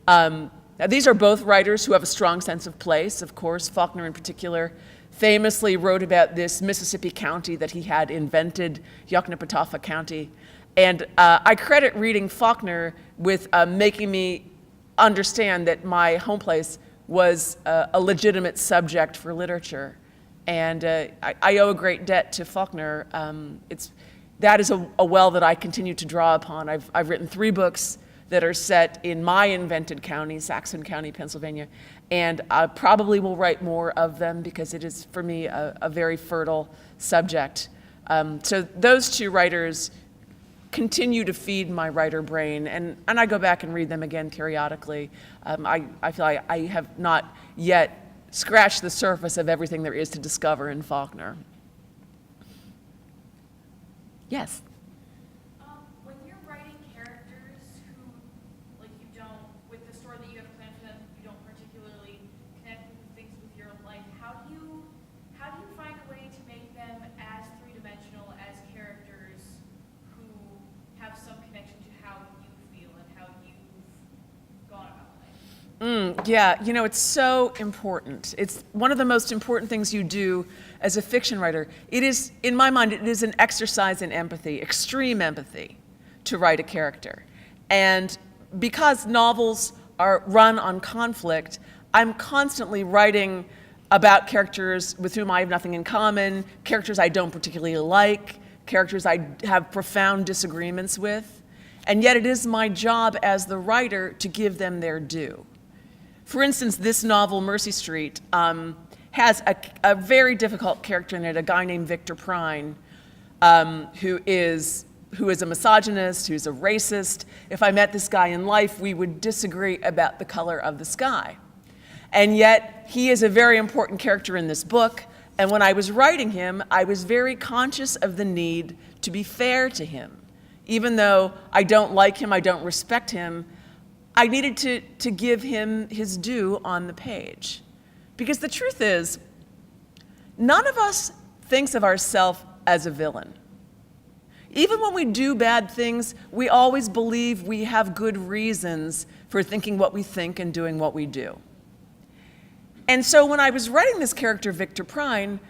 Now these are both writers who have a strong sense of place, of course. Faulkner in particular famously wrote about this Mississippi county that he had invented, Yoknapatawpha County. And I credit reading Faulkner with making me understand that my home place was a legitimate subject for literature. And I owe a great debt to Faulkner. That is a well that I continue to draw upon. I've written 3 books that are set in my invented county, Saxon County, Pennsylvania, and I probably will write more of them because it is, for me, a very fertile subject. So those two writers continue to feed my writer brain, and I go back and read them again periodically. I feel I have not yet scratched the surface of everything there is to discover in Faulkner. Yes? When you're writing characters who, like, you don't, with the story that you have planned for them, you don't particularly connect with the things with your own life, how do you find a way to make them as three-dimensional as characters who have some connection to how you feel and how you've gone about life? Yeah, you know, it's so important. It's one of the most important things you do as a fiction writer. It is, in my mind, it is an exercise in empathy, extreme empathy, to write a character. And because novels are run on conflict, I'm constantly writing about characters with whom I have nothing in common, characters I don't particularly like, characters I have profound disagreements with. And yet it is my job as the writer to give them their due. For instance, this novel, Mercy Street, has a very difficult character in it, a guy named Victor Prine, who is a misogynist, who's a racist. If I met this guy in life, we would disagree about the color of the sky. And yet, he is a very important character in this book, and when I was writing him, I was very conscious of the need to be fair to him. Even though I don't like him, I don't respect him, I needed to give him his due on the page. Because the truth is, none of us thinks of ourselves as a villain. Even when we do bad things, we always believe we have good reasons for thinking what we think and doing what we do. And so when I was writing this character, Victor Prine,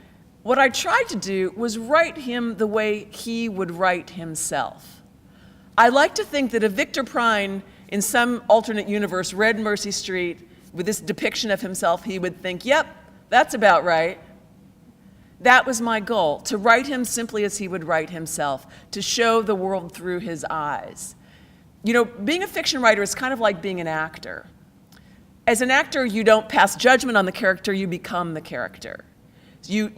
what I tried to do was write him the way he would write himself. I like to think that if Victor Prine, in some alternate universe, read Mercy Street with this depiction of himself, he would think, yep, that's about right. That was my goal, to write him simply as he would write himself, to show the world through his eyes. You know, being a fiction writer is kind of like being an actor. As an actor, you don't pass judgment on the character, you become the character. You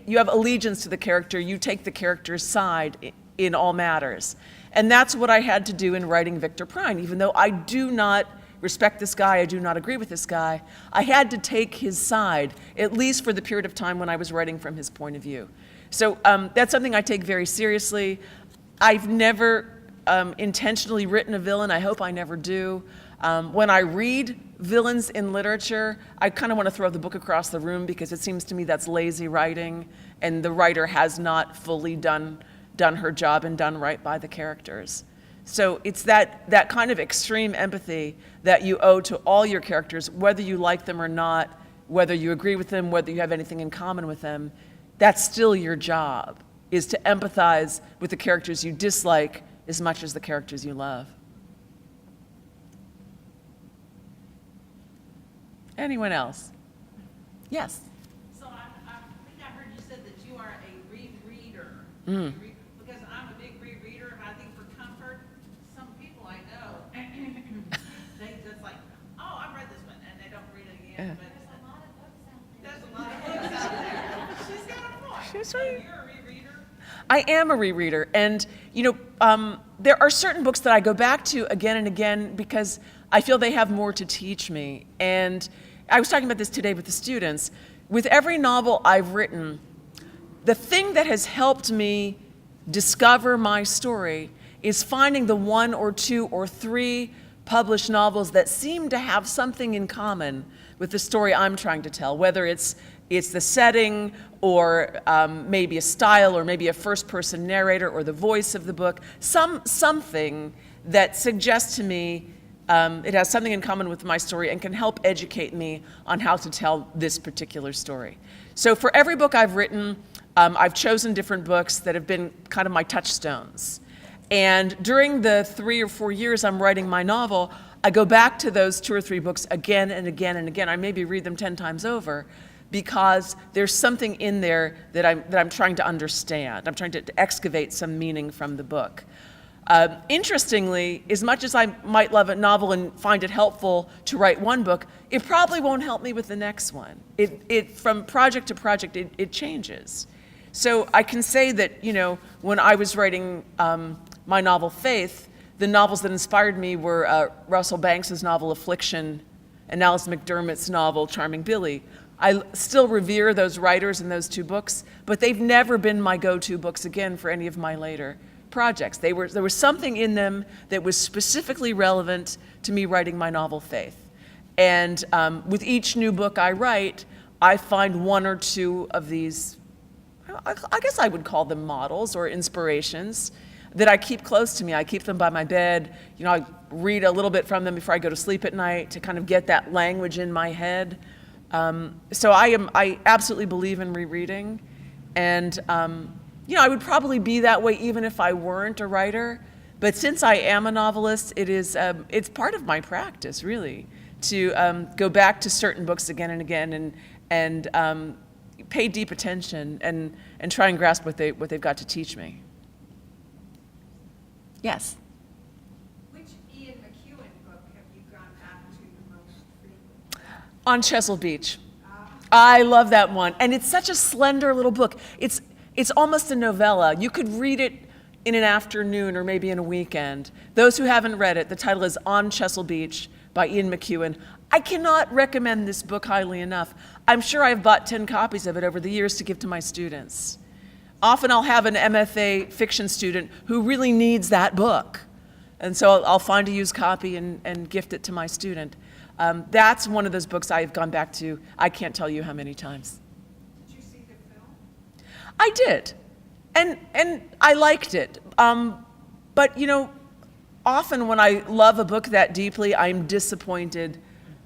have allegiance to the character, you take the character's side in all matters. And that's what I had to do in writing Victor Prine. Even though I do not respect this guy, I do not agree with this guy, I had to take his side, at least for the period of time when I was writing from his point of view. So that's something I take very seriously. I've never intentionally written a villain. I hope I never do. When I read villains in literature, I kind of want to throw the book across the room because it seems to me that's lazy writing, and the writer has not fully done her job and done right by the characters. So it's that kind of extreme empathy that you owe to all your characters, whether you like them or not, whether you agree with them, whether you have anything in common with them. That's still your job, is to empathize with the characters you dislike as much as the characters you love. Anyone else? Yes? So I think I heard you said that you are a rereader. Mm. Because I'm a big rereader, and I think for comfort, some people I know, they just like, oh, I've read this one, and they don't read it again. Yeah. But There's a lot of books out there. there's a lot of books out there. She's got a point. She's So right. you're a rereader? I am a rereader, and there are certain books that I go back to again and again because I feel they have more to teach me. And I was talking about this today with the students. With every novel I've written, the thing that has helped me discover my story is finding the one or two or three published novels that seem to have something in common with the story I'm trying to tell, whether it's the setting or maybe a style or maybe a first-person narrator or the voice of the book, something that suggests to me it has something in common with my story and can help educate me on how to tell this particular story. So for every book I've written, I've chosen different books that have been kind of my touchstones. And during the 3 or 4 years I'm writing my novel, I go back to those 2 or 3 books again and again and again. I maybe read them 10 times over because there's something in there that I'm trying to understand. I'm trying to excavate some meaning from the book. Interestingly, as much as I might love a novel and find it helpful to write one book, it probably won't help me with the next one. From project to project, it changes. So I can say that, when I was writing my novel Faith, the novels that inspired me were Russell Banks's novel Affliction and Alice McDermott's novel Charming Billy. I still revere those writers in those two books, but they've never been my go-to books again for any of my later projects. There was something in them that was specifically relevant to me writing my novel Faith. And with each new book I write, I find one or two of these, I guess I would call them models or inspirations, that I keep close to me. I keep them by my bed. You know, I read a little bit from them before I go to sleep at night to kind of get that language in my head. So I absolutely believe in rereading. And, you know, I would probably be that way even if I weren't a writer. But since I am a novelist, it's part of my practice, really, to go back to certain books again and again and pay deep attention and try and grasp what they've got to teach me. Yes? Which Ian McEwan book have you gone back to the most frequently? On Chesil Beach. I love that one. And it's such a slender little book. It's almost a novella. You could read it in an afternoon or maybe in a weekend. Those who haven't read it, the title is On Chesil Beach by Ian McEwan. I cannot recommend this book highly enough. I'm sure I've bought 10 copies of it over the years to give to my students. Often I'll have an MFA fiction student who really needs that book. And so I'll find a used copy and gift it to my student. That's one of those books I've gone back to, I can't tell you how many times. Did you see the film? I did. And I liked it. But, you know, often when I love a book that deeply, I'm disappointed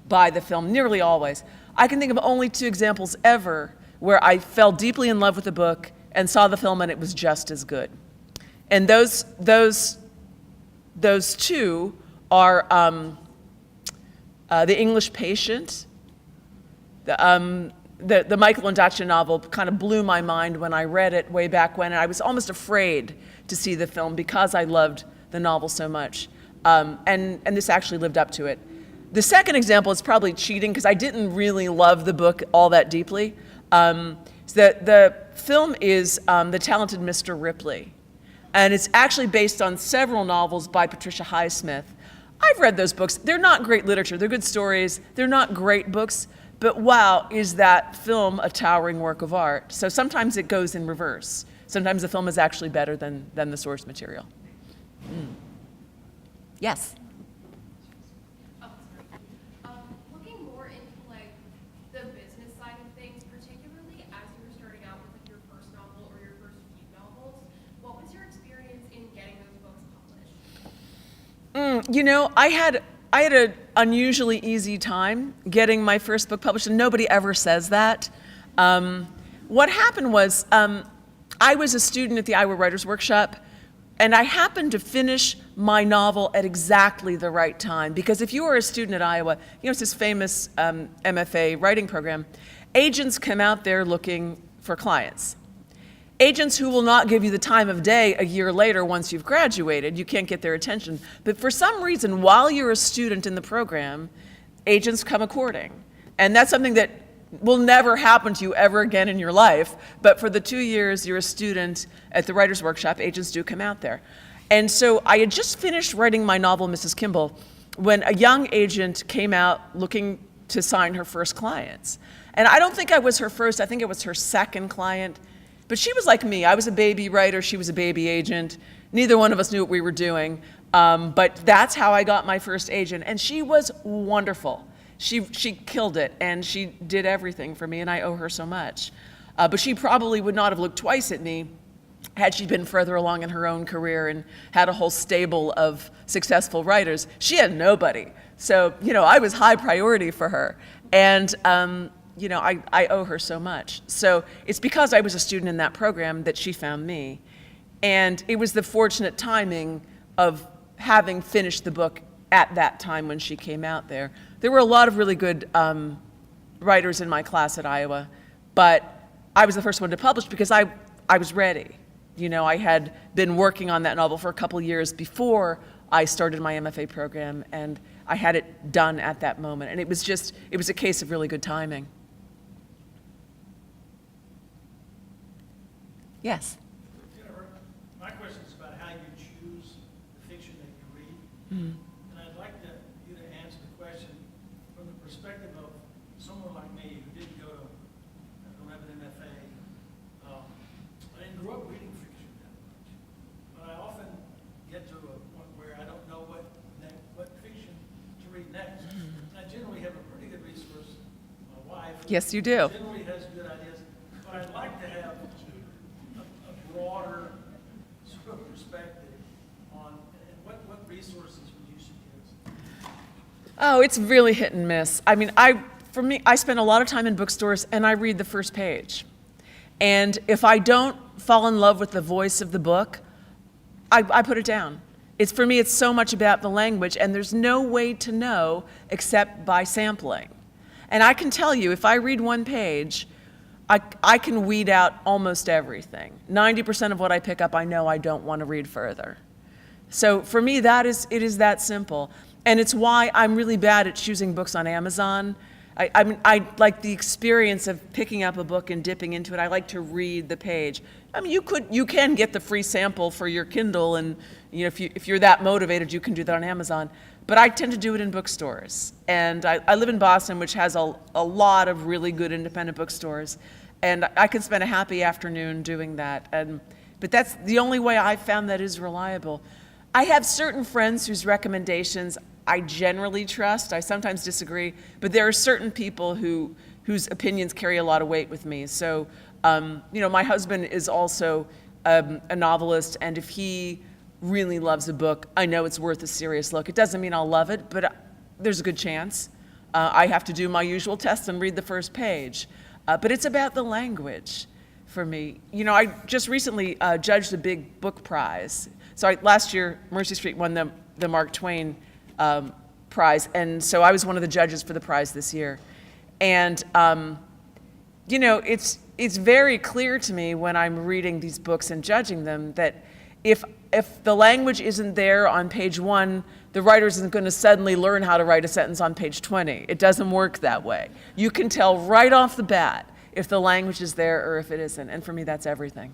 by the film, nearly always. I can think of only 2 examples ever where I fell deeply in love with the book and saw the film and it was just as good. And those 2 are The English Patient. The Michael Ondaatje novel kind of blew my mind when I read it way back when, and I was almost afraid to see the film because I loved the novel so much. And this actually lived up to it. The second example is probably cheating because I didn't really love the book all that deeply. The film is The Talented Mr. Ripley, and it's actually based on several novels by Patricia Highsmith. I've read those books. They're not great literature. They're good stories. They're not great books, but wow, is that film a towering work of art. So sometimes it goes in reverse. Sometimes the film is actually better than the source material. Yes? Oh, sorry. Looking more into like the business side of things, particularly as you were starting out with like your first novel or your first few novels, what was your experience in getting those books published? You know, I had an unusually easy time getting my first book published, and nobody ever says that. What happened was I was a student at the Iowa Writers Workshop, and I happened to finish my novel at exactly the right time. Because if you are a student at Iowa, you know, it's this famous MFA writing program, agents come out there looking for clients. Agents who will not give you the time of day a year later once you've graduated. You can't get their attention. But for some reason, while you're a student in the program, agents come a-courting. And that's something that will never happen to you ever again in your life. But for the 2 years you're a student at the Writers' Workshop, agents do come out there. And so I had just finished writing my novel, Mrs. Kimball, when a young agent came out looking to sign her first clients. And I don't think I was her first, I think it was her second client. But she was like me. I was a baby writer, she was a baby agent. Neither one of us knew what we were doing. But that's how I got my first agent. And she was wonderful. She killed it, and she did everything for me, and I owe her so much. But she probably would not have looked twice at me had she been further along in her own career and had a whole stable of successful writers. She had nobody. So, you know, I was high priority for her. And, you know, I owe her so much. So it's because I was a student in that program that she found me. And it was the fortunate timing of having finished the book at that time when she came out there. There were a lot of really good writers in my class at Iowa, but I was the first one to publish because I was ready. You know, I had been working on that novel for a couple years before I started my MFA program, and I had it done at that moment. And it was a case of really good timing. Yes? Jennifer, my question is about how you choose And I'd like you to answer the question from the perspective of someone like me who didn't go to, I don't have an MFA. I didn't grow up reading fiction that much. But I often get to a point where I don't know what fiction to read next. And I generally have a pretty good resource, my wife. Yes, you do. Generally has good ideas, but I'd like to have a broader sort of perspective on, and what resources would you suggest? Oh, it's really hit and miss. I mean, for me, I spend a lot of time in bookstores and I read the first page. And if I don't fall in love with the voice of the book, I put it down. For me, it's so much about the language, and there's no way to know except by sampling. And I can tell you, if I read one page, I can weed out almost everything. 90% of what I pick up, I know I don't want to read further. So for me, it is that simple. And it's why I'm really bad at choosing books on Amazon. I like the experience of picking up a book and dipping into it. I like to read the page. I mean, you can get the free sample for your Kindle, and if you're that motivated, you can do that on Amazon. But I tend to do it in bookstores. And I live in Boston, which has a lot of really good independent bookstores. And I can spend a happy afternoon doing that. But that's the only way I've found that is reliable. I have certain friends whose recommendations I generally trust. I sometimes disagree, but there are certain people whose opinions carry a lot of weight with me. So, my husband is also a novelist, and if he really loves a book, I know it's worth a serious look. It doesn't mean I'll love it, but there's a good chance. I have to do my usual test and read the first page. But it's about the language for me. I just recently judged a big book prize. So last year, Mercy Street won the Mark Twain prize, and so I was one of the judges for the prize this year. And it's very clear to me when I'm reading these books and judging them that if the language isn't there on page 1, the writer isn't going to suddenly learn how to write a sentence on page 20. It doesn't work that way. You can tell right off the bat if the language is there or if it isn't. And for me, that's everything.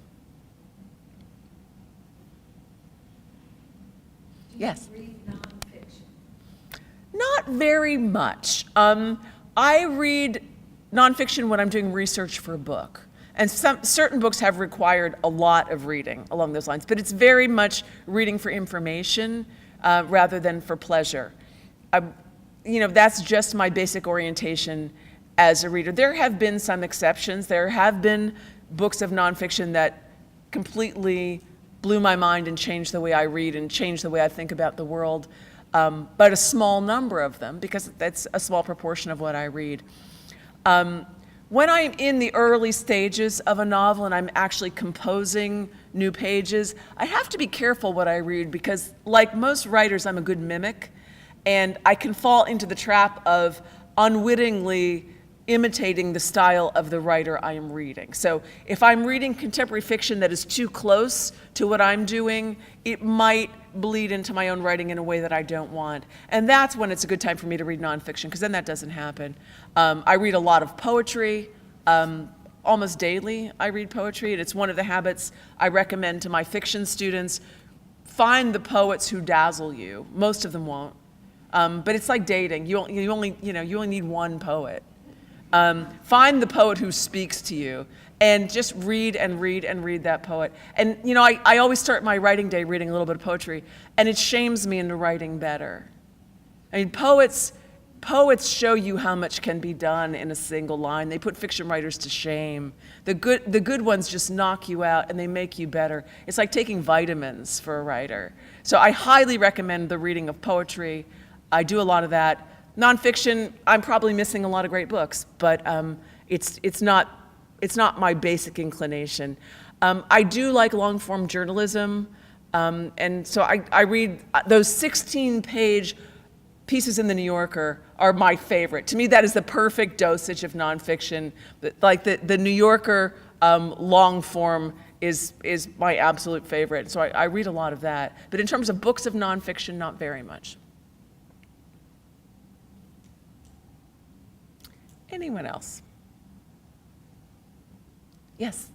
Yes? Do you read nonfiction? Not very much. I read nonfiction when I'm doing research for a book. And certain books have required a lot of reading along those lines, but it's very much reading for information rather than for pleasure. That's just my basic orientation as a reader. There have been some exceptions. There have been books of nonfiction that completely blew my mind and changed the way I read and changed the way I think about the world, but a small number of them, because that's a small proportion of what I read. When I'm in the early stages of a novel and I'm actually composing new pages, I have to be careful what I read because, like most writers, I'm a good mimic, and I can fall into the trap of unwittingly imitating the style of the writer I am reading. So if I'm reading contemporary fiction that is too close to what I'm doing, it might bleed into my own writing in a way that I don't want. And that's when it's a good time for me to read nonfiction, because then that doesn't happen. I read a lot of poetry. Almost daily I read poetry, and it's one of the habits I recommend to my fiction students. Find the poets who dazzle you. Most of them won't. But it's like dating. You only need one poet. Find the poet who speaks to you, and just read and read and read that poet. And I always start my writing day reading a little bit of poetry, and it shames me into writing better. I mean, poets show you how much can be done in a single line. They put fiction writers to shame. The good ones just knock you out, and they make you better. It's like taking vitamins for a writer. So I highly recommend the reading of poetry. I do a lot of that. Nonfiction, I'm probably missing a lot of great books, but it's not my basic inclination. I do like long-form journalism, and so I read those 16-page pieces in The New Yorker are my favorite. To me, that is the perfect dosage of nonfiction. Like the New Yorker long form is my absolute favorite. So I read a lot of that. But in terms of books of nonfiction, not very much. Anyone else? Yes?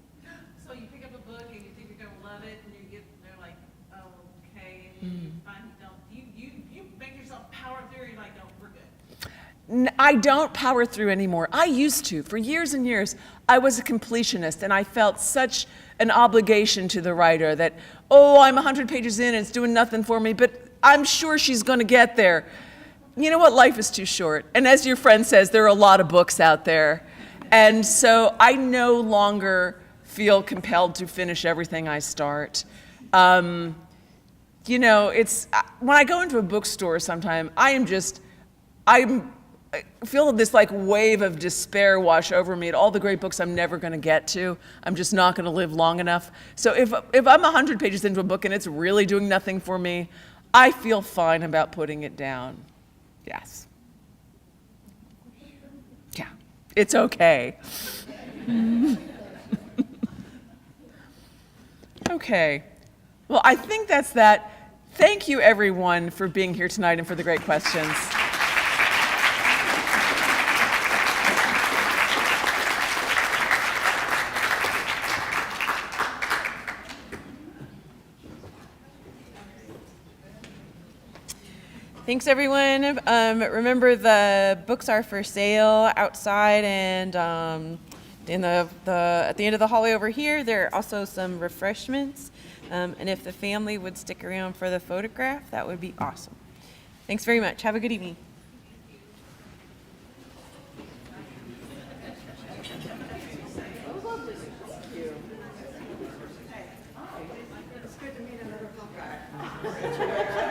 So you pick up a book and you think you're gonna love it, and they're like, oh, okay, and you find you don't. You I don't power through anymore. I used to. For years and years, I was a completionist, and I felt such an obligation to the writer that, oh, I'm 100 pages in and it's doing nothing for me, but I'm sure she's going to get there. You know what? Life is too short. And as your friend says, there are a lot of books out there. And so I no longer feel compelled to finish everything I start. You know, it's when I go into a bookstore sometime, I feel this like wave of despair wash over me at all the great books I'm never going to get to. I'm just not going to live long enough. So if I'm 100 pages into a book and it's really doing nothing for me, I feel fine about putting it down. Yes. Yeah, it's okay. Okay. Well, I think that's that. Thank you, everyone, for being here tonight and for the great questions. Thanks, everyone. Remember, the books are for sale outside and at the end of the hallway over here. There are also some refreshments. And if the family would stick around for the photograph, that would be awesome. Thanks very much. Have a good evening. It's good to meet another book guy.